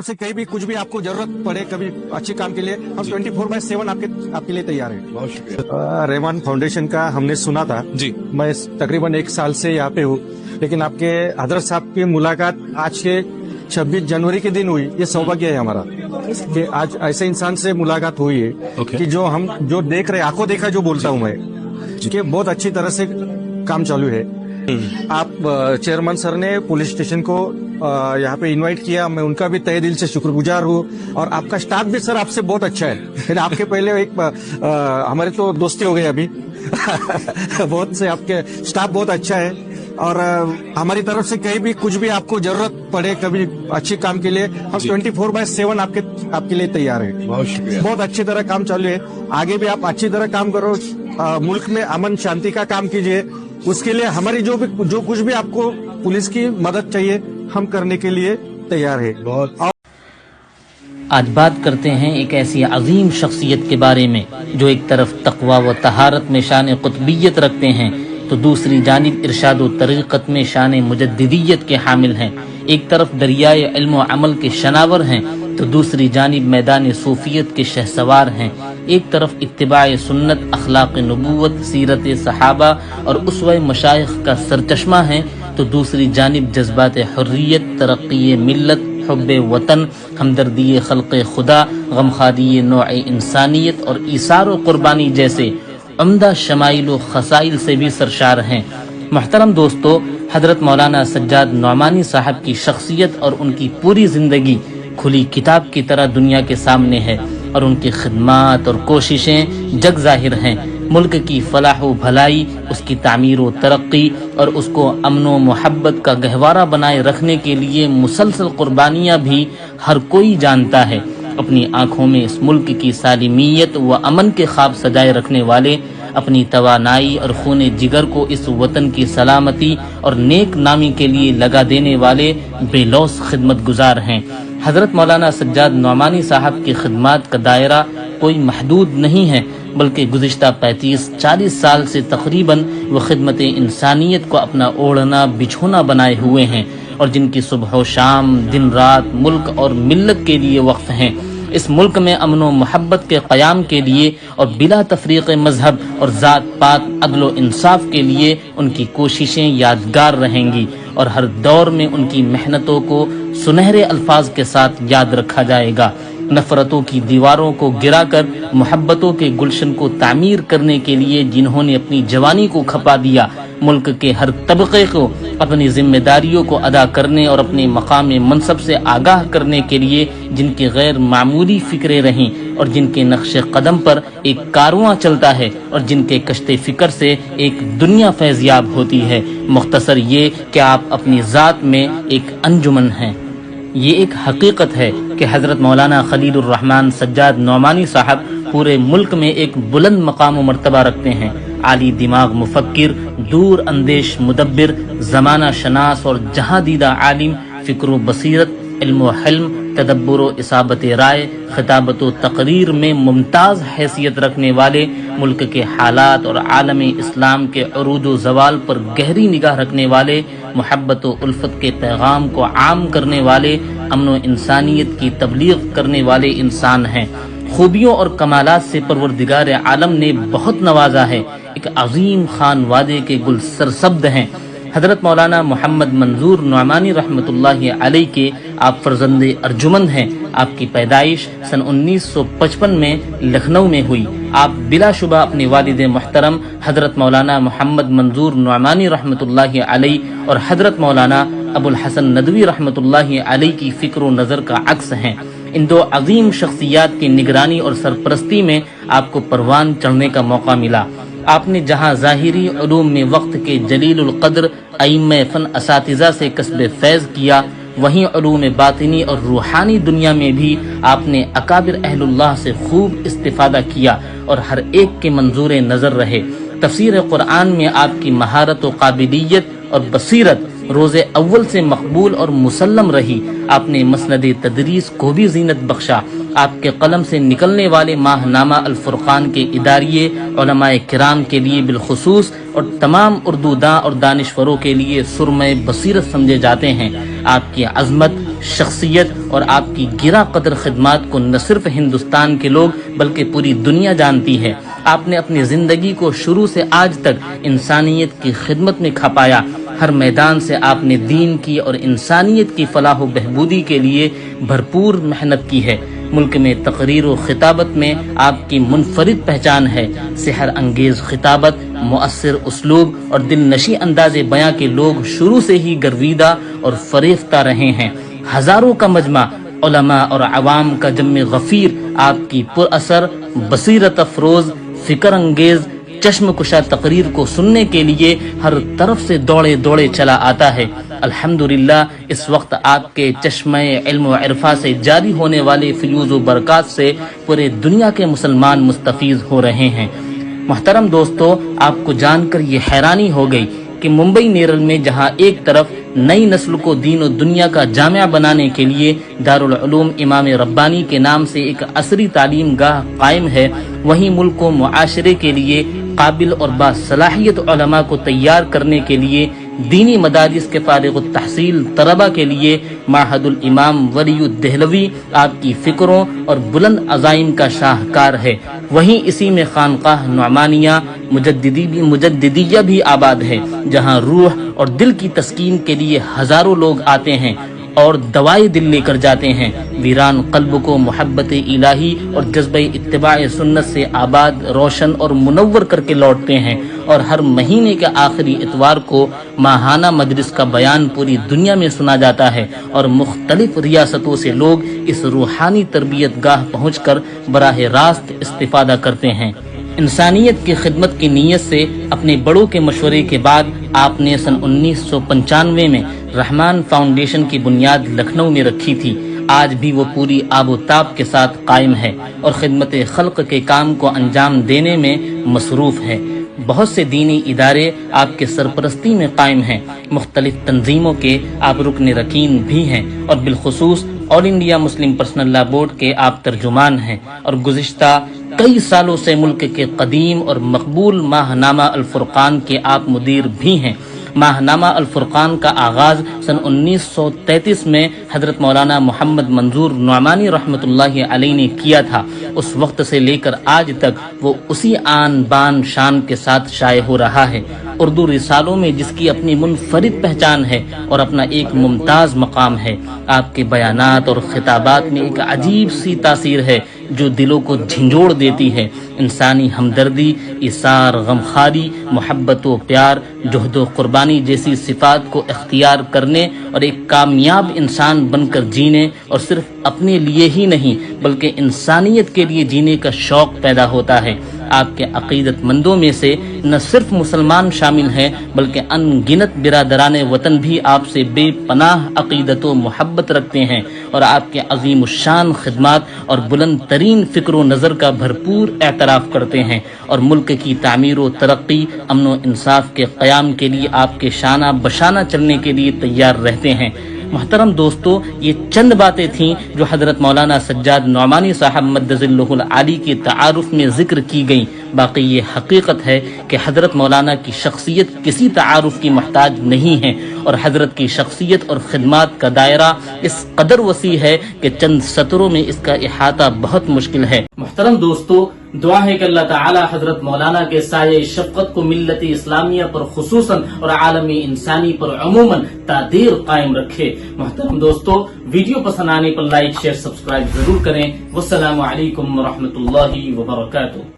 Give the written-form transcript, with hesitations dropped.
से कहीं भी कुछ भी आपको जरूरत पड़े कभी अच्छे काम के लिए हम 24/7 आपके लिए तैयार हैं। बहुत शुक्रिया। रेवान फाउंडेशन का हमने सुना था जी, मैं तकरीबन 1 साल से यहाँ पे हूँ, लेकिन आपके हजरत साहब की मुलाकात आज के 26 जनवरी के दिन हुई। ये सौभाग्य है हमारा कि आज ऐसे इंसान से मुलाकात हुई है Okay. कि जो देख रहे आंखों देखा जो बोलता हूँ मैं कि बहुत अच्छी तरह से काम चालू है। आप चेयरमैन सर ने पुलिस स्टेशन को यहाँ पे इनवाइट किया, मैं उनका भी तहे दिल से शुक्रगुजार हूँ और आपका स्टाफ भी सर आपसे बहुत अच्छा है। फिर आपके पहले एक हमारे तो दोस्ती हो गई अभी बहुत से आपके स्टाफ बहुत अच्छा है और हमारी तरफ से कहीं भी कुछ भी आपको जरूरत पड़े कभी अच्छे काम के लिए हम 24/7 आपके लिए तैयार हैं। बहुत शुक्रिया। बहुत अच्छी तरह काम चालू है, आगे भी आप अच्छी तरह काम करो, मुल्क में अमन शांति का काम कीजिए। उसके लिए हमारी जो कुछ भी आपको पुलिस की मदद चाहिए हम करने के लिए तैयार है। बहुत आज बात करते हैं एक ऐसी अजीम शख्सियत के बारे में जो एक तरफ तकवा व तहारत में शान कुतबियत रखते हैं तो दूसरी जानिब इरशाद व तरीक़त में शान मुजद्दिदियत के हामिल हैं। एक तरफ दरियाए इल्म व अमल के शनावर हैं तो दूसरी जानिब मैदान सूफियत के शहसवार हैं। एक तरफ इत्तिबाए सुन्नत, अखलाक नबूवत, सीरत सहाबा और उसवे मशाइख का सरचश्मा है तो दूसरी जानिब जज्बात हुर्रियत, तरक्की मिल्लत, हुब्बे वतन, हमदर्दी खल्क़े खुदा, गमखादी नौए इंसानियत और ईसार व कुर्बानी जैसे उम्दा शमाइल व खसाइल से भी सरशार हैं। मुहतरम दोस्तों, हजरत मौलाना सज्जाद नौमानी साहब की शख्सियत और उनकी पूरी जिंदगी खुली किताब की तरह दुनिया के सामने है और उनकी खिदमात और कोशिशें जग जाहिर हैं। मुल्क की फलाह व भलाई, उसकी तामीर व तरक्की और उसको अमन व मोहब्बत का गहवारा बनाए रखने के लिए मुसलसल कुर्बानियाँ भी हर कोई जानता है। अपनी आँखों में इस मुल्क की सालिमियत व अमन के ख्वाब सजाए रखने वाले, अपनी तवानाई और खून जिगर को इस वतन की सलामती और नेक नामी के लिए लगा देने वाले बेलौस खिदमत गुजार हैं। हज़रत मौलाना सज्जाद नौमानी साहब की खिदमत का दायरा कोई महदूद नहीं है, बल्कि गुज़िश्ता 35-40 साल से तकरीबन वो खिदमत इंसानियत को अपना ओढ़ना बिछोना बनाए हुए हैं और जिनकी सुबह व शाम, दिन रात मुल्क और मिल्लत के लिए वक्फ हैं। इस मुल्क में अमन व मोहब्बत के क़याम के लिए और बिला तफरीक़ मजहब और ज़ात पात अदल व इंसाफ के लिए उनकी कोशिशें यादगार रहेंगी और हर दौर में उनकी मेहनतों को सुनहरे अल्फाज के साथ याद रखा जाएगा। नफरतों की दीवारों को गिराकर मोहब्बतों के गुलशन को तामीर करने के लिए जिन्होंने अपनी जवानी को खपा दिया, मुल्क के हर तबके को अपनी जिम्मेदारियों को अदा करने और अपने मकाम मनसब से आगाह करने के लिए जिनकी गैर मामूली फिक्रें रहीं और जिनके नक्श कदम पर एक कारवां चलता है और जिनके कश्ते फिक्र से एक दुनिया फैज़याब होती है। मुख्तसर ये कि आप अपनी ज़ात में एक अंजुमन हैं। ये एक हकीकत है कि हज़रत मौलाना खलीलुर रहमान सज्जाद नौमानी साहब पूरे मुल्क में एक बुलंद मकाम व मर्तबा रखते हैं। आली दिमाग मुफक्किर, दूर अंदेश मुदब्बिर, ज़माना शनास और जहाँ दीदा आलिम, फ़िक्र व बसीरत, इल्म व हिल्म, तदब्बुर व इसाबत राय, खिताबत व तकरीर में मुमताज़ हैसियत रखने वाले, मुल्क के हालात और आलम इस्लाम के अरूज व ज़वाल पर गहरी निगाह रखने वाले, मोहब्बत व उल्फत के पैगाम को आम करने वाले, अमन व इंसानियत की तबलीग करने वाले इंसान हैं। खूबियों और कमालात से परवरदिगार आलम ने बहुत नवाजा है। एक अजीम खान वादे के गुल सरसब्द हैं। हज़रत मौलाना मोहम्मद मंजूर नौमानी रहमतुल्लाहि अलैह के आप फर्जंदे अर्जुमंद हैं। आपकी पैदाइश सन 1955 में लखनऊ में हुई। आप बिलाशुबा अपने वालिद मोहतरम हज़रत मौलाना मोहम्मद मंजूर नौमानी रहमतुल्लाहि अलैह और हज़रत मौलाना अबुल हसन नदवी रहमतुल्लाहि अलैह की फ़िक्र व नज़र का अक्स हैं। इन दो अजीम शख्सियात की निगरानी और सरपरस्ती में आपको परवान चढ़ने का मौका मिला। आपने जहां ज़ाहिरी उलूम में वक्त के जलीलुल क़द्र अइम्मे फ़न असातिज़ा से कसबे फैज़ किया, वहीं उलूम बातिनी और रूहानी दुनिया में भी आपने अकाबिर अहलुल्लाह से खूब इस्तिफ़ादा किया और हर एक के मंजूर नज़र रहे। तफसीर कुरान में आपकी महारत व काबिलियत और बसीरत रोज़े अव्वल से मकबूल और मुसल्लम रही। आपने मसनद तदरीस को भी जीनत बख्शा। आपके कलम से निकलने वाले माहनामा अल फुरकान के इदारिये उलमाए किराम के लिए बिलखुसूस और तमाम उर्दू दां और दानिश्वरों के लिए सुरमे बसीरत समझे जाते हैं। आपकी अज़मत شخصیت اور آپ کی گراں قدر خدمات کو نہ صرف ہندوستان کے لوگ بلکہ پوری دنیا جانتی ہے۔ آپ نے اپنی زندگی کو شروع سے آج تک انسانیت کی خدمت میں کھپایا۔ ہر میدان سے آپ نے دین کی اور انسانیت کی فلاح و بہبودی کے لیے بھرپور محنت کی ہے۔ ملک میں تقریر و خطابت میں آپ کی منفرد پہچان ہے۔ سحر انگیز خطابت، مؤثر اسلوب اور دل نشیں انداز بیاں کے لوگ شروع سے ہی گرویدہ اور فریفتہ رہے ہیں۔ ہزاروں کا مجمع علماء اور عوام کا جم غفیر آپ کی پر اثر، بصیرت افروز، فکر انگیز، چشم کشا تقریر کو سننے کے لیے ہر طرف سے دوڑے دوڑے چلا آتا ہے۔ الحمدللہ اس وقت آپ کے چشمہ علم و عرفہ سے جاری ہونے والے فیوز و برکات سے پورے دنیا کے مسلمان مستفیض ہو رہے ہیں۔ محترم دوستو، آپ کو جان کر یہ حیرانی ہو گئی کہ ممبئی نیرل میں جہاں ایک طرف نئی نسل کو دین و دنیا کا جامعہ بنانے کے لیے دارالعلوم امام ربانی کے نام سے ایک عصری تعلیم گاہ قائم ہے، وہیں ملک و معاشرے کے لیے قابل اور باصلاحیت علماء کو تیار کرنے کے لیے دینی مدارس کے فارغ التحصیل طلباء کے لیے معہد الامام ولی الدہلوی آپ کی فکروں اور بلند عزائم کا شاہکار ہے۔ وہیں اسی میں خانقاہ نعمانیہ مجددیہ بھی آباد ہے، جہاں روح اور دل کی تسکین کے لیے ہزاروں لوگ آتے ہیں اور دوائے دل لے کر جاتے ہیں۔ ویران قلب کو محبت الہی اور جذبہ اتباع سنت سے آباد، روشن اور منور کر کے لوٹتے ہیں، اور ہر مہینے کے آخری اتوار کو ماہانہ مجلس کا بیان پوری دنیا میں سنا جاتا ہے، اور مختلف ریاستوں سے لوگ اس روحانی تربیت گاہ پہنچ کر براہ راست استفادہ کرتے ہیں۔ انسانیت کی خدمت کی نیت سے اپنے بڑوں کے مشورے کے بعد آپ نے سن 1995 میں رحمان فاؤنڈیشن کی بنیاد لکھنؤ میں رکھی تھی۔ آج بھی وہ پوری آب و تاب کے ساتھ قائم ہے اور خدمت خلق کے کام کو انجام دینے میں مصروف ہے۔ بہت سے دینی ادارے آپ کے سرپرستی میں قائم ہیں، مختلف تنظیموں کے آپ رکن رکین بھی ہیں، اور بالخصوص آل انڈیا مسلم پرسنل لا بورڈ کے آپ ترجمان ہیں، اور گزشتہ کئی سالوں سے ملک کے قدیم اور مقبول ماہنامہ الفرقان کے آپ مدیر بھی ہیں۔ ماہنامہ الفرقان کا آغاز سن 1933 میں حضرت مولانا محمد منظور نعمانی رحمۃ اللہ علیہ نے کیا تھا۔ اس وقت سے لے کر آج تک وہ اسی آن بان شان کے ساتھ شائع ہو رہا ہے۔ اردو رسالوں میں جس کی اپنی منفرد پہچان ہے اور اپنا ایک ممتاز مقام ہے، آپ کے بیانات اور خطابات میں ایک عجیب سی تاثیر ہے جو دلوں کو جھنجھوڑ دیتی ہے۔ انسانی ہمدردی، ایثار، غمخواری، محبت و پیار، جہد و قربانی جیسی صفات کو اختیار کرنے اور ایک کامیاب انسان بن کر جینے، اور صرف اپنے لیے ہی نہیں بلکہ انسانیت کے لیے جینے کا شوق پیدا ہوتا ہے۔ آپ کے عقیدت مندوں میں سے نہ صرف مسلمان شامل ہیں بلکہ ان گنت برادران وطن بھی آپ سے بے پناہ عقیدت و محبت رکھتے ہیں، اور آپ کے عظیم الشان خدمات اور بلند ترین فکر و نظر کا بھرپور اعتراف کرتے ہیں، اور ملک کی تعمیر و ترقی، امن و انصاف کے قیام کے لیے آپ کے شانہ بشانہ چلنے کے لیے تیار رہتے ہیں۔ محترم دوستو، یہ چند باتیں تھیں جو حضرت مولانا سجاد نعمانی صاحب مدظلہ العالی کے تعارف میں ذکر کی گئیں۔ باقی یہ حقیقت ہے کہ حضرت مولانا کی شخصیت کسی تعارف کی محتاج نہیں ہے، اور حضرت کی شخصیت اور خدمات کا دائرہ اس قدر وسیع ہے کہ چند سطروں میں اس کا احاطہ بہت مشکل ہے۔ محترم دوستو، دعا ہے کہ اللہ تعالی حضرت مولانا کے سایہ شفقت کو ملت اسلامیہ پر خصوصاً اور عالم انسانی پر عموماً تا دیر قائم رکھے۔ محترم دوستو، ویڈیو پسند آنے پر لائک، شیئر، سبسکرائب ضرور کریں۔ والسلام علیکم ورحمۃ اللہ وبرکاتہ۔